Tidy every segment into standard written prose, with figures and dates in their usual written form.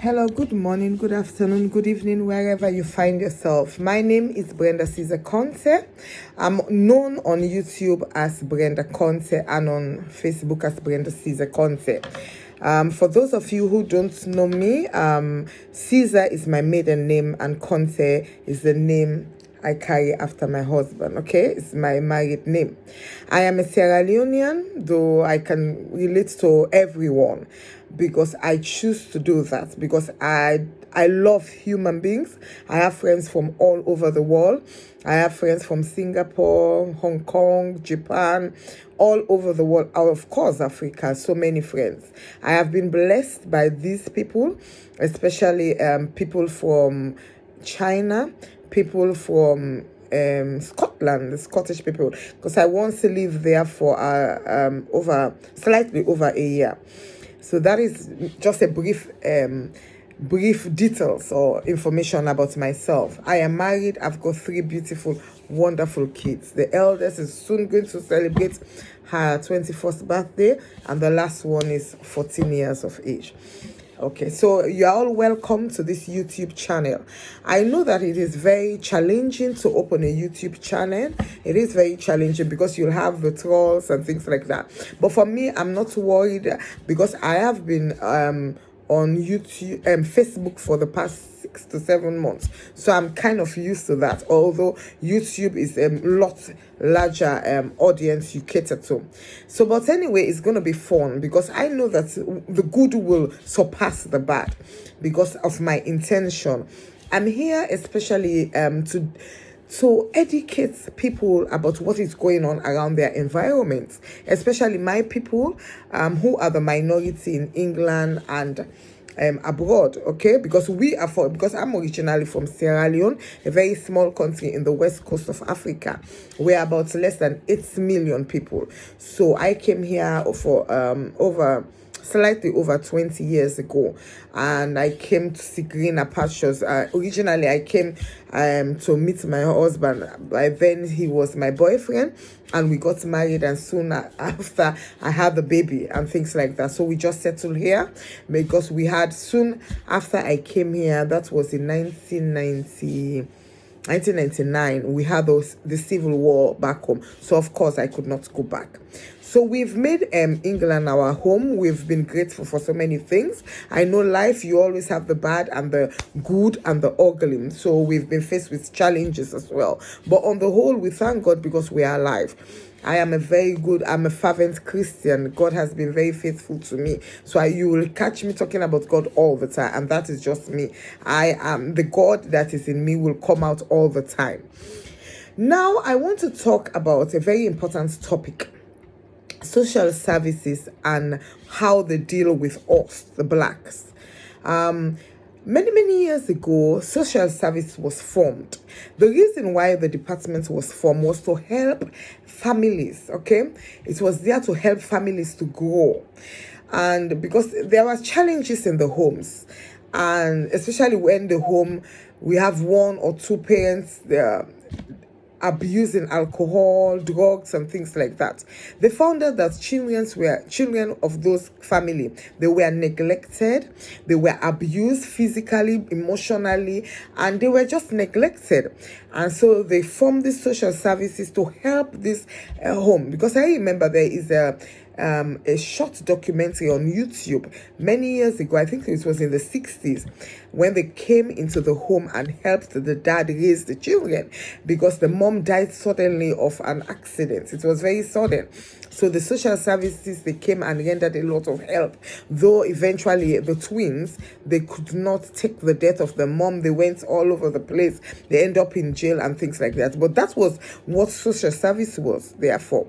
Hello, good morning, good afternoon, good evening, wherever you find yourself. My name is Brenda Caesar Conte. I'm known on YouTube as Brenda Conte and on Facebook as Brenda Caesar Conte. For those of you who don't know me, Caesar is my maiden name and Conte is the name I carry after my husband, okay? It's my married name. I am a Sierra Leonean, though I can relate to everyone because I choose to do that because I love human beings. I have friends from all over the world. I have friends from Singapore, Hong Kong, Japan, all over the world. Of course, Africa, so many friends. I have been blessed by these people, especially people from China, people from Scotland, the Scottish people, because I once lived there for slightly over a year. So that is just a brief details or information about myself. I am married. I've got 3 beautiful, wonderful kids. The eldest is soon going to celebrate her 21st birthday, and the last one is 14 years of age. Okay, so you are all welcome to this YouTube channel. I know that it is very challenging to open a YouTube channel. It is very challenging because you'll have the trolls and things like that. But for me, I'm not worried because I have been on YouTube and Facebook for the past 6 to 7 months. So I'm kind of used to that, although YouTube is a lot larger audience you cater to. So, but anyway, it's going to be fun because I know that the good will surpass the bad because of my intention. I'm here especially to educate people about what is going on around their environment, especially my people who are the minority in England and abroad, okay? Because I'm originally from Sierra Leone, a very small country in the west coast of Africa. We're about less than 8 million people. So I came here for slightly over 20 years ago, and I came to see greener pastures. Originally I came to meet my husband. By then he was my boyfriend, and we got married, and soon after I had the baby and things like that. So we just settled here because we had soon after I came here, that was in 1999, we had the civil war back home. So of course I could not go back. So we've made England our home. We've been grateful for so many things. I know life, you always have the bad and the good and the ugly. So we've been faced with challenges as well. But on the whole, we thank God because we are alive. I'm a fervent Christian. God has been very faithful to me. So you will catch me talking about God all the time. And that is just me. I am the God that is in me will come out all the time. Now, I want to talk about a very important topic. Social services and how they deal with us, the blacks. Many years ago, social service was formed. The reason why the department was formed was to help families, okay? It was there to help families to grow. And because there were challenges in the homes, and especially when the home, we have 1 or 2 parents, they're abusing alcohol, drugs, and things like that. They found out that children of those family, they were neglected, they were abused physically, emotionally, and they were just neglected. And so they formed these social services to help this home. Because I remember there is a short documentary on YouTube many years ago. I think it was in the 60s when they came into the home and helped the dad raise the children because the mom died suddenly of an accident. It was very sudden. So the social services, they came and rendered a lot of help. Though eventually the twins, they could not take the death of the mom. They went all over the place. They end up in jail and things like that. But that was what social service was there for.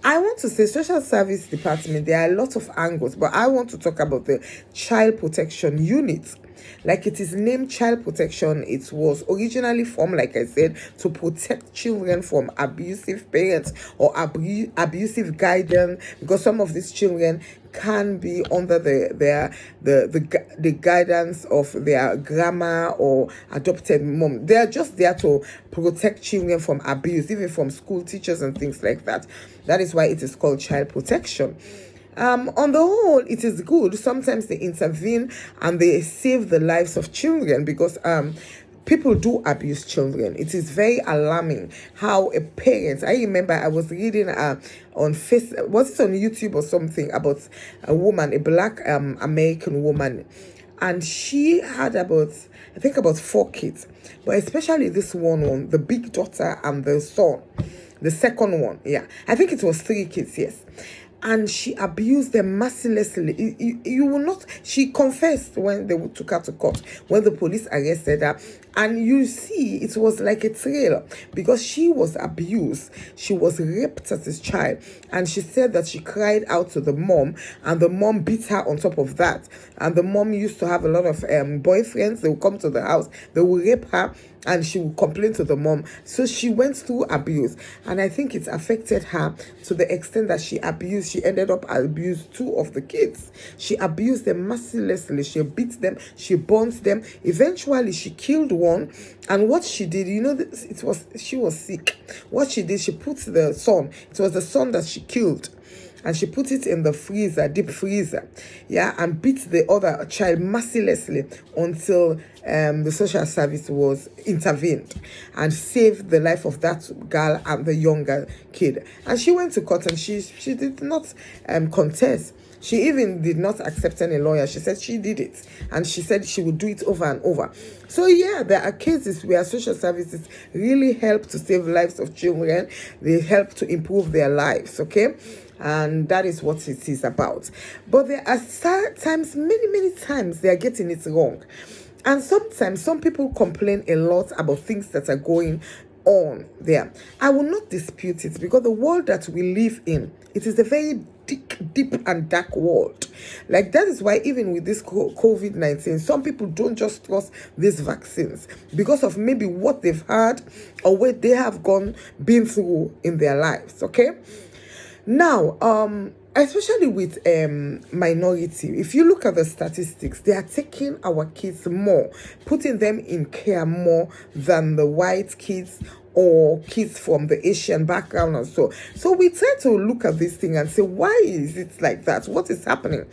I want to say social service department, there are a lot of angles, but I want to talk about the child protection unit. Like it is named child protection, it was originally formed, like I said, to protect children from abusive parents or abusive guidance, because some of these children can be under the guidance of their grandma or adopted mom. They are just there to protect children from abuse, even from school teachers and things like that. That is why it is called child protection. On the whole, it is good. Sometimes they intervene and they save the lives of children, because people do abuse children. It is very alarming how a parent. I remember I was reading on was it on YouTube or something, about a woman, a black American woman, and she had I think about 4 kids, but especially this one, the big daughter and the son, the second one. Yeah, I think it was 3 kids. Yes. And she abused them mercilessly. You will not. She confessed when they took her to court, when the police arrested her, and you see, it was like a trail, because she was abused. She was raped as a child, and she said that she cried out to the mom, and the mom beat her on top of that. And the mom used to have a lot of boyfriends. They would come to the house, they would rape her, and she would complain to the mom. So she went through abuse, and I think it affected her to the extent that she ended up abusing 2 of the kids. She abused them mercilessly. She beat them, she burnt them. Eventually she killed one, and what she did, she was sick. What she did, she put the son, it was the son that she killed, and she put it in the freezer, deep freezer, yeah, and beat the other child mercilessly until the social service was intervened and saved the life of that girl and the younger kid. And she went to court, and she did not contest. She even did not accept any lawyer. She said she did it, and she said she would do it over and over. So yeah, there are cases where social services really help to save lives of children. They help to improve their lives, okay? And that is what it is about. But there are times, many times, they are getting it wrong. And sometimes some people complain a lot about things that are going on there. I will not dispute it, because the world that we live in, it is a very deep and dark world. Like, that is why even with this COVID-19, some people don't just trust these vaccines, because of maybe what they've had or what they have been through in their lives, okay? Now, especially with minority, if you look at the statistics, they are taking our kids more, putting them in care more than the white kids or kids from the Asian background and so. So we try to look at this thing and say, why is it like that? What is happening?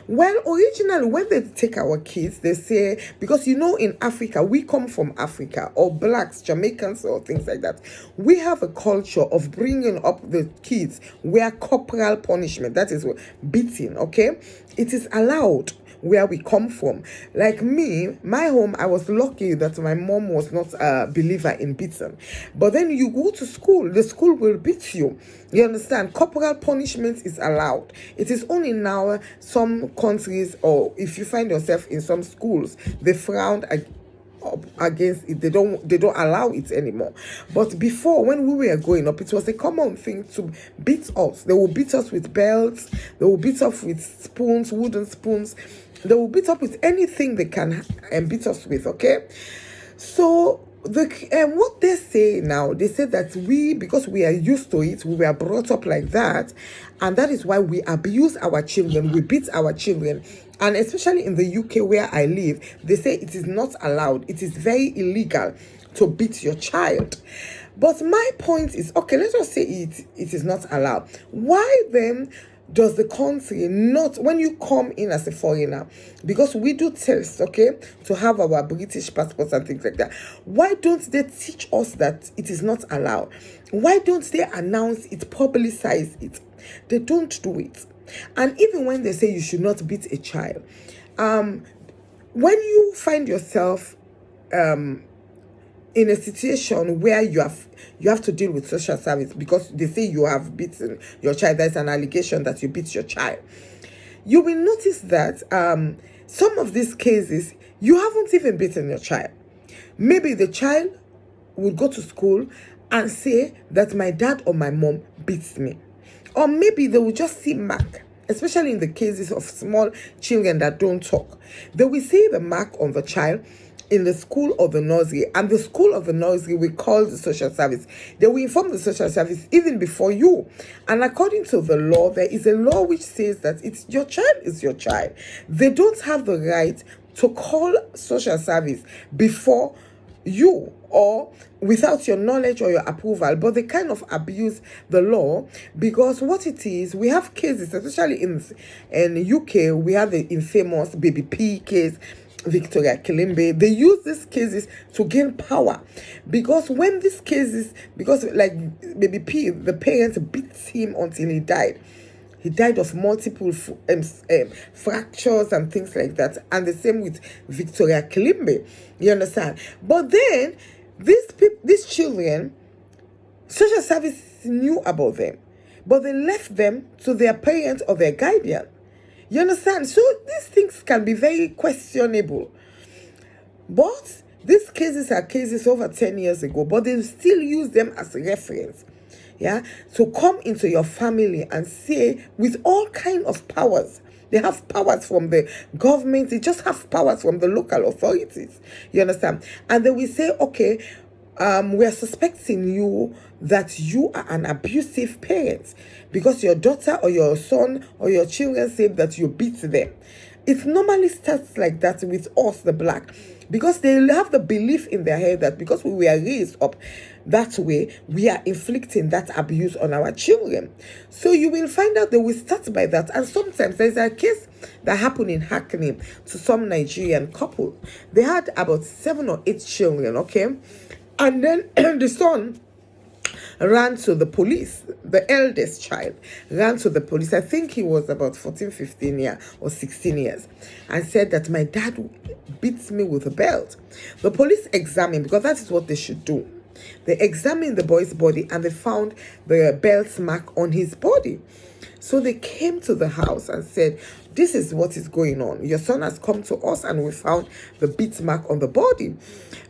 Well, originally, when they take our kids, they say, because in Africa, we come from Africa, or blacks, Jamaicans, or things like that. We have a culture of bringing up the kids where corporal punishment, that is beating, okay? It is allowed where we come from. Like me, my home, I was lucky that my mom was not a believer in beating. But then you go to school, the school will beat you. You understand? Corporal punishment is allowed. It is only now some countries, or if you find yourself in some schools, they frown against it. They don't allow it anymore. But before, when we were growing up, it was a common thing to beat us. They will beat us with belts. They will beat us with spoons, wooden spoons. They will beat up with anything they can beat us with, okay? So what they say now, they say that because we are used to it, we were brought up like that, and that is why we abuse our children, we beat our children. And especially in the UK where I live, they say it is not allowed. It is very illegal to beat your child. But my point is, okay, let's just say it is not allowed. Why then does the country not, when you come in as a foreigner, because we do tests, okay, to have our British passports and things like that, why don't they teach us that it is not allowed? Why don't they announce it, publicize it? They don't do it. And even when they say you should not beat a child, when you find yourself in a situation where you have to deal with social service because they say you have beaten your child, there's an allegation that you beat your child, you will notice that some of these cases, you haven't even beaten your child. Maybe the child would go to school and say that my dad or my mom beats me. Or maybe they will just see mark, especially in the cases of small children that don't talk. They will see the mark on the child in the school or the nursery, and the school or the nursery will call the social service. They will inform the social service even before you. And according to the law, there is a law which says that it's your child is your child. They don't have the right to call social service before you or without your knowledge or your approval, but they kind of abuse the law. Because what it is, we have cases, especially in UK, we have the infamous Baby P case, Victoria Kilimbe. They use these cases to gain power, because when these cases, because like Baby P, the parents beat him until he died. He died of multiple fractures and things like that. And the same with Victoria Kilimbe. You understand? But then, these children, social service knew about them, but they left them to their parents or their guardian. You understand? So these things can be very questionable. But these cases are cases over 10 years ago, but they still use them as a reference. Yeah, to come into your family and say, with all kind of powers. They have powers from the government. They just have powers from the local authorities. You understand? And then we say, okay, we are suspecting you that you are an abusive parent because your daughter or your son or your children say that you beat them. It normally starts like that with us, the black, because they have the belief in their head that because we were raised up that way, we are inflicting that abuse on our children. So you will find out they will start by that. And sometimes there's a case that happened in Hackney to some Nigerian couple. They had about 7 or 8 children, okay? And then the son ran to the police. The eldest child ran to the police. I think he was about 14, 15 years or 16 years, and said that my dad beats me with a belt. The police examined, because that is what they should do. They examined the boy's body and they found the belt mark on his body. So they came to the house and said, this is what is going on. Your son has come to us and we found the beat mark on the body.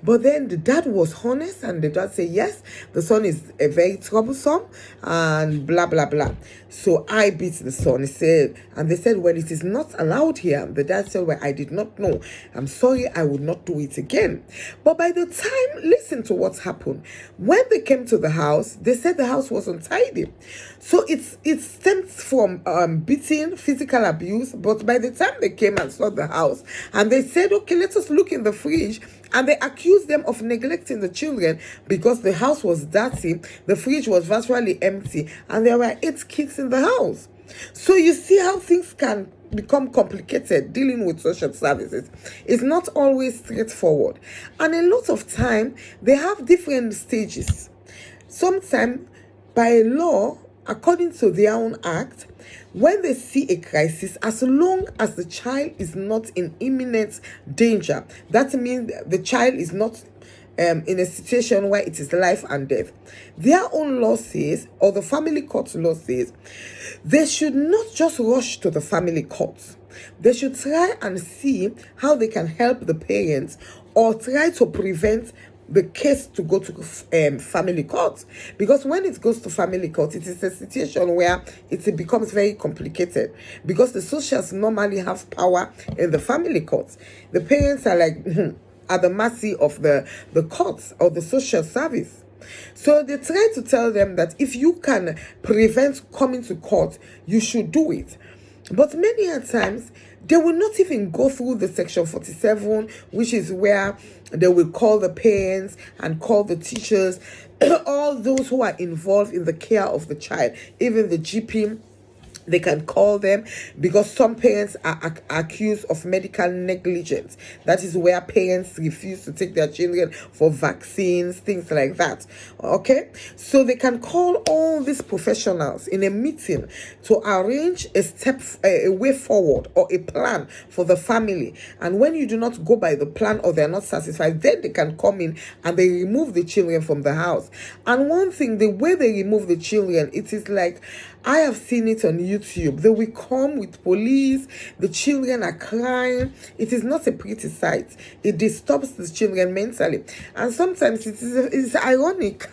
But then the dad was honest, and the dad said, yes, the son is very troublesome and blah, blah, blah. So I beat the son. He said, and they said, well, it is not allowed here. The dad said, well, I did not know. I'm sorry, I would not do it again. But by the time, listen to what happened. When they came to the house, they said the house was untidy. So it stems from beating, physical abuse. But by the time they came and saw the house, and they said, okay, let us look in the fridge, and they accused them of neglecting the children because the house was dirty, the fridge was virtually empty, and there were 8 kids in the house. So you see how things can become complicated dealing with social services. It's not always straightforward. And a lot of time, they have different stages. Sometimes, by law, according to their own act, when they see a crisis, as long as the child is not in imminent danger, that means the child is not in a situation where it is life and death, their own law says, or the family court law says, they should not just rush to the family courts. They should try and see how they can help the parents or try to prevent the case to go to family court. Because when it goes to family court, it is a situation where it becomes very complicated, because the socials normally have power in the family courts. The parents are like at the mercy of the courts or the social service. So they try to tell them that if you can prevent coming to court, you should do it. But many a times, they will not even go through the section 47, which is where they will call the parents and call the teachers, all those who are involved in the care of the child, even the GP. They can call them, because some parents are accused of medical negligence. That is where parents refuse to take their children for vaccines, things like that. Okay? So they can call all these professionals in a meeting to arrange a way forward or a plan for the family. And when you do not go by the plan or they're not satisfied, then they can come in and they remove the children from the house. And one thing, the way they remove the children, it is like, I have seen it on YouTube. They will come with police. The children are crying. It is not a pretty sight. It disturbs the children mentally. And sometimes it's ironic.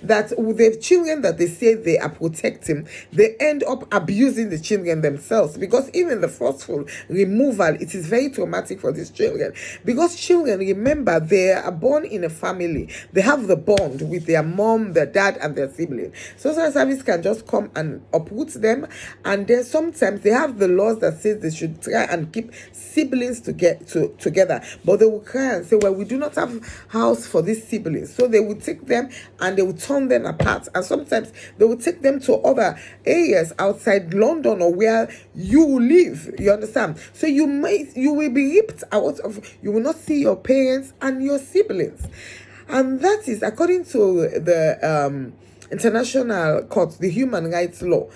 that with the children that they say they are protecting, they end up abusing the children themselves, because even the forceful removal, it is very traumatic for these children, because children, remember, they are born in a family. They have the bond with their mom, their dad, and their sibling. Social service can just come and uproot them, and then sometimes they have the laws that says they should try and keep siblings together, but they will cry and say, well, we do not have house for these siblings, so they will take them and they will turn them apart, and sometimes they will take them to other areas outside London or where you live, you understand? So you will be ripped out of, you will not see your parents and your siblings. And that is according to the international court, the human rights law.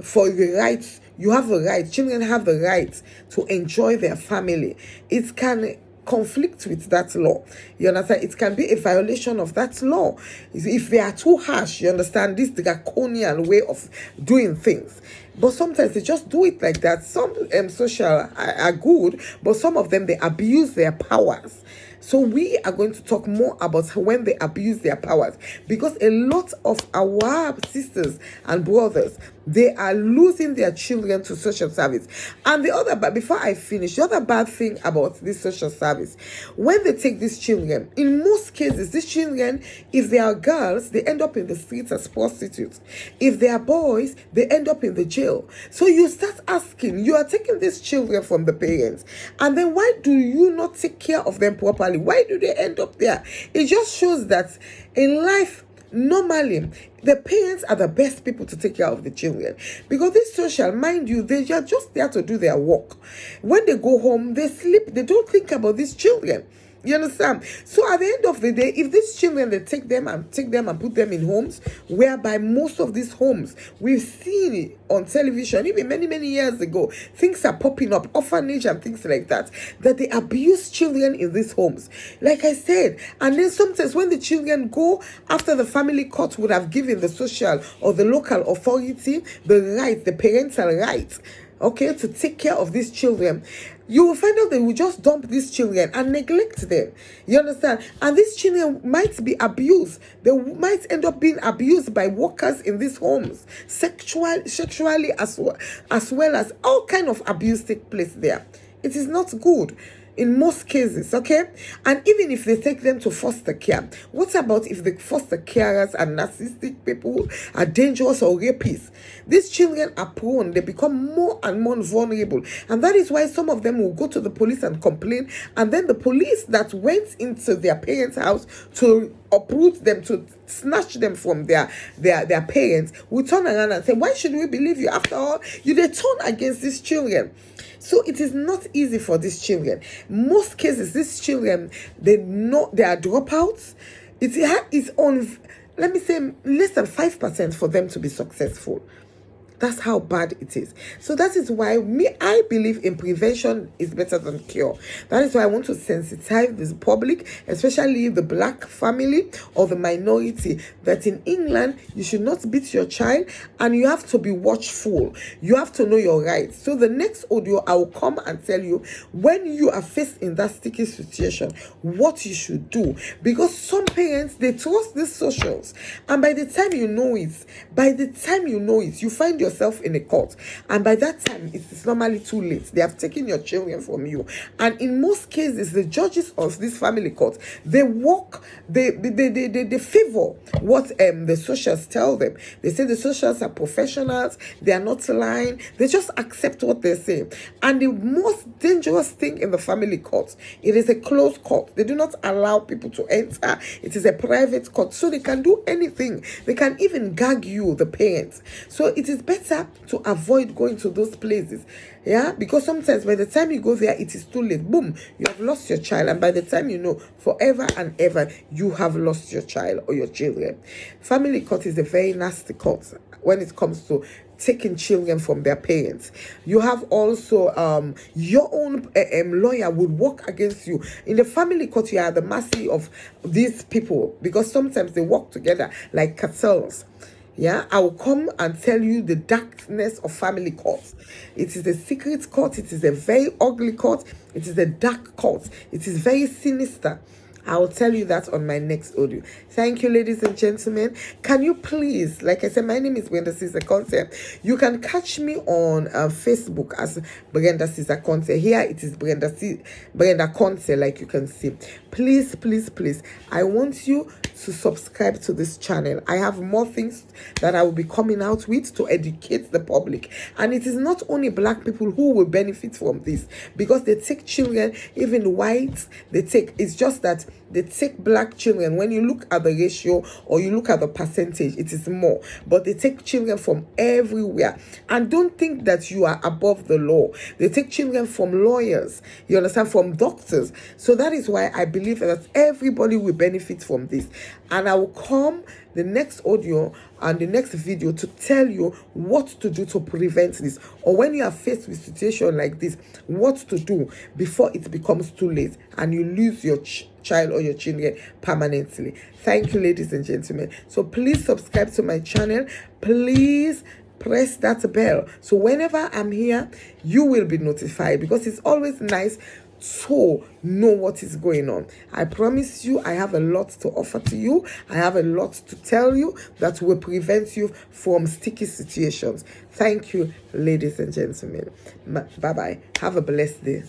For the rights, you have a right, children have the right to enjoy their family. It can conflict with that law, you understand? It can be a violation of that law if they are too harsh, you understand, this draconian way of doing things. But sometimes they just do it like that. Some social are good, but some of them, they abuse their powers. So we are going to talk more about when they abuse their powers, because a lot of our sisters and brothers, they are losing their children to social service. And but before I finish, the other bad thing about this social service, when they take these children, in most cases, these children, if they are girls, they end up in the streets as prostitutes. If they are boys, they end up in the jail. So you start asking, you are taking these children from the parents, and then why do you not take care of them properly? Why do they end up there? It just shows that in life, normally, the parents are the best people to take care of the children, because this social, mind you, they are just there to do their work. When they go home, they sleep. They don't think about these children. You understand? So at the end of the day, if these children, they take them and put them in homes, whereby most of these homes, we've seen it on television, even many, many years ago, things are popping up, orphanage and things like that they abuse children in these homes. Like I said, and then sometimes when the children go after the family court would have given the social or the local authority the right, the parental right, okay, to take care of these children, you will find out they will just dump these children and neglect them. You understand? And these children might be abused. They might end up being abused by workers in these homes, sexually as well as all kind of abuse take place there. It is not good in most cases, okay? And even if they take them to foster care, what about if the foster carers are narcissistic people, are dangerous or rapists? These children are prone, they become more and more vulnerable. And that is why some of them will go to the police and complain, and then the police that went into their parents' house to uproot them, to snatch them from their parents, will turn around and say, why should we believe you? After all, they turn against these children. So it is not easy for these children. Most cases, these children, they are dropouts. It is on, let me say, less than 5% for them to be successful. That's how bad it is. So that is why I believe in prevention is better than cure. That is why I want to sensitize the public, especially the black family or the minority, that in England, you should not beat your child and you have to be watchful. You have to know your rights. So the next audio, I will come and tell you when you are faced in that sticky situation, what you should do. Because some parents, they trust these socials. And by the time you know it, you find yourself in a court, and by that time it is normally too late. They have taken your children from you, and in most cases the judges of this family court, they favor what the socials tell them. They say the socials are professionals, they are not lying, they just accept what they say. And the most dangerous thing in the family court, it is a closed court. They do not allow people to enter. It is a private court, so they can do anything. They can even gag you, the parents. So it is better to avoid going to those places, because sometimes by the time you go there, it is too late. Boom, you have lost your child, and by the time you know, forever and ever, you have lost your child or your children. Family court is a very nasty court when it comes to taking children from their parents. You have also your own lawyer would work against you. In the family court, you are at the mercy of these people, because sometimes they work together like cartels. I will come and tell you the darkness of family courts. It is a secret court. It is a very ugly court. It is a dark court. It is very sinister. I will tell you that on my next audio. Thank you, ladies and gentlemen. Can you please, like I said, my name is Brenda Caesar Conte. You can catch me on Facebook as Brenda Caesar Conte. Here it is Brenda Conte, like you can see. Please, please, please, I want you to subscribe to this channel. I have more things that I will be coming out with to educate the public. And it is not only black people who will benefit from this, because they take children, even whites, it's just that they take black children. When you look at the ratio or you look at the percentage, it is more. But they take children from everywhere. And don't think that you are above the law. They take children from lawyers, you understand, from doctors. So that is why I believe that everybody will benefit from this. And I will come the next audio and the next video to tell you what to do to prevent this, or when you are faced with a situation like this, what to do before it becomes too late and you lose your child or your children permanently. Thank you, ladies and gentlemen. So please subscribe to my channel. Please press that bell so whenever I'm here, you will be notified, because it's always nice to know what is going on. I promise you, I have a lot to offer to you. I have a lot to tell you that will prevent you from sticky situations. Thank you, ladies and gentlemen. Bye-bye. Have a blessed day.